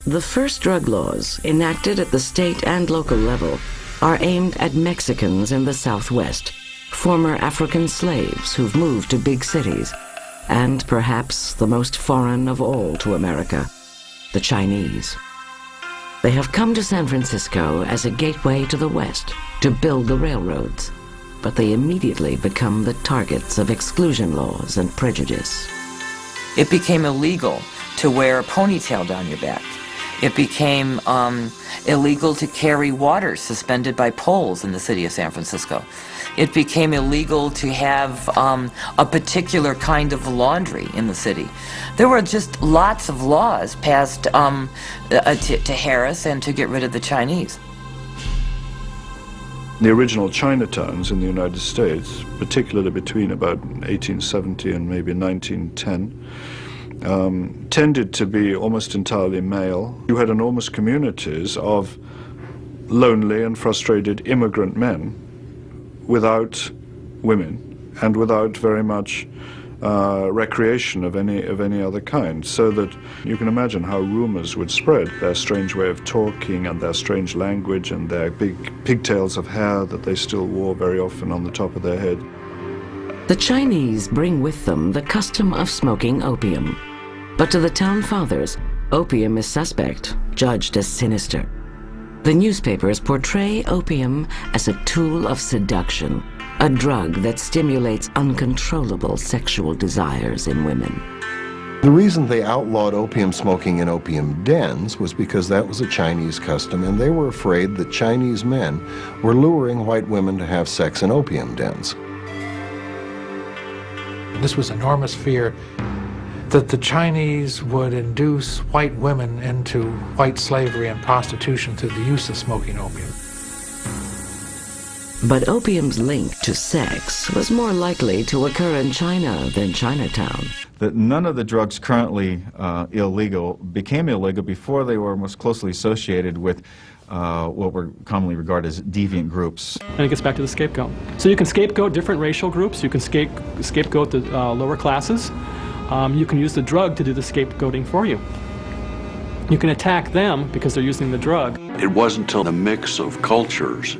The first drug laws, enacted at the state and local level, are aimed at Mexicans in the Southwest, former African slaves who've moved to big cities, and perhaps the most foreign of all to America, the Chinese. They have come to San Francisco as a gateway to the West to build the railroads, but they immediately become the targets of exclusion laws and prejudice. It became illegal to wear a ponytail down your back. It became illegal to carry water suspended by poles in the city of San Francisco. It became illegal to have a particular kind of laundry in the city. There were just lots of laws passed to harass and to get rid of the Chinese. The original Chinatowns in the United States, particularly between about 1870 and maybe 1910, tended to be almost entirely male. You had enormous communities of lonely and frustrated immigrant men without women and without very much recreation of any other kind, so that you can imagine how rumors would spread, their strange way of talking and their strange language and their big pigtails of hair that they still wore very often on the top of their head. The Chinese bring with them the custom of smoking opium. But to the town fathers, opium is suspect, judged as sinister. The newspapers portray opium as a tool of seduction, a drug that stimulates uncontrollable sexual desires in women. The reason they outlawed opium smoking in opium dens was because that was a Chinese custom, and they were afraid that Chinese men were luring white women to have sex in opium dens. This was enormous fear that the Chinese would induce white women into white slavery and prostitution through the use of smoking opium. But opium's link to sex was more likely to occur in China than Chinatown. That none of the drugs currently illegal became illegal before they were most closely associated with what were commonly regarded as deviant groups. And it gets back to the scapegoat. So you can scapegoat different racial groups, you can scapegoat the lower classes, you can use the drug to do the scapegoating for you. You can attack them because they're using the drug. It wasn't until the mix of cultures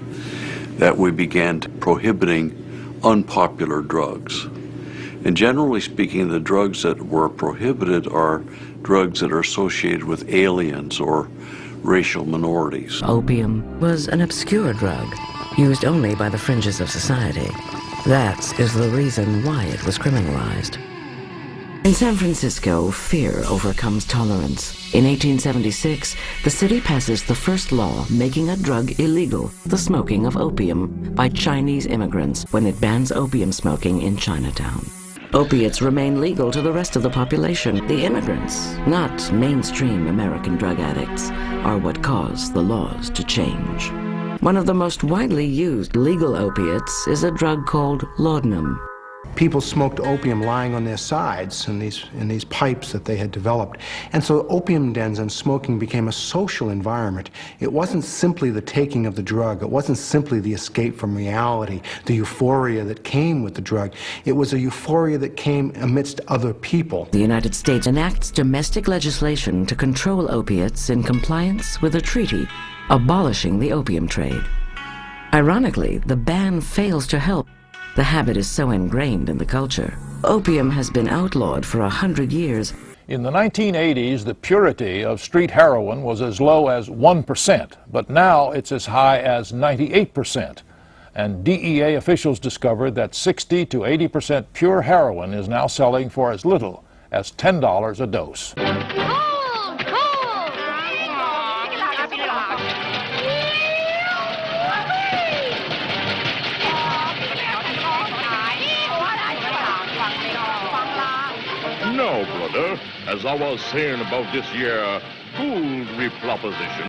that we began prohibiting unpopular drugs. And generally speaking, the drugs that were prohibited are drugs that are associated with aliens or racial minorities. Opium was an obscure drug, used only by the fringes of society. That is the reason why it was criminalized. In San Francisco, fear overcomes tolerance. In 1876, the city passes the first law making a drug illegal, the smoking of opium, by Chinese immigrants when it bans opium smoking in Chinatown. Opiates remain legal to the rest of the population. The immigrants, not mainstream American drug addicts, are what caused the laws to change. One of the most widely used legal opiates is a drug called laudanum. People smoked opium lying on their sides in these pipes that they had developed. And so opium dens and smoking became a social environment. It wasn't simply the taking of the drug. It wasn't simply the escape from reality, the euphoria that came with the drug. It was a euphoria that came amidst other people. The United States enacts domestic legislation to control opiates in compliance with a treaty abolishing the opium trade. Ironically, the ban fails to help. The habit is so ingrained in the culture. Opium has been outlawed for 100 years. In the 1980s, the purity of street heroin was as low as 1%, but now it's as high as 98%. And DEA officials discovered that 60 to 80% pure heroin is now selling for as little as $10 a dose. No, brother, as I was saying about this year fool's me proposition.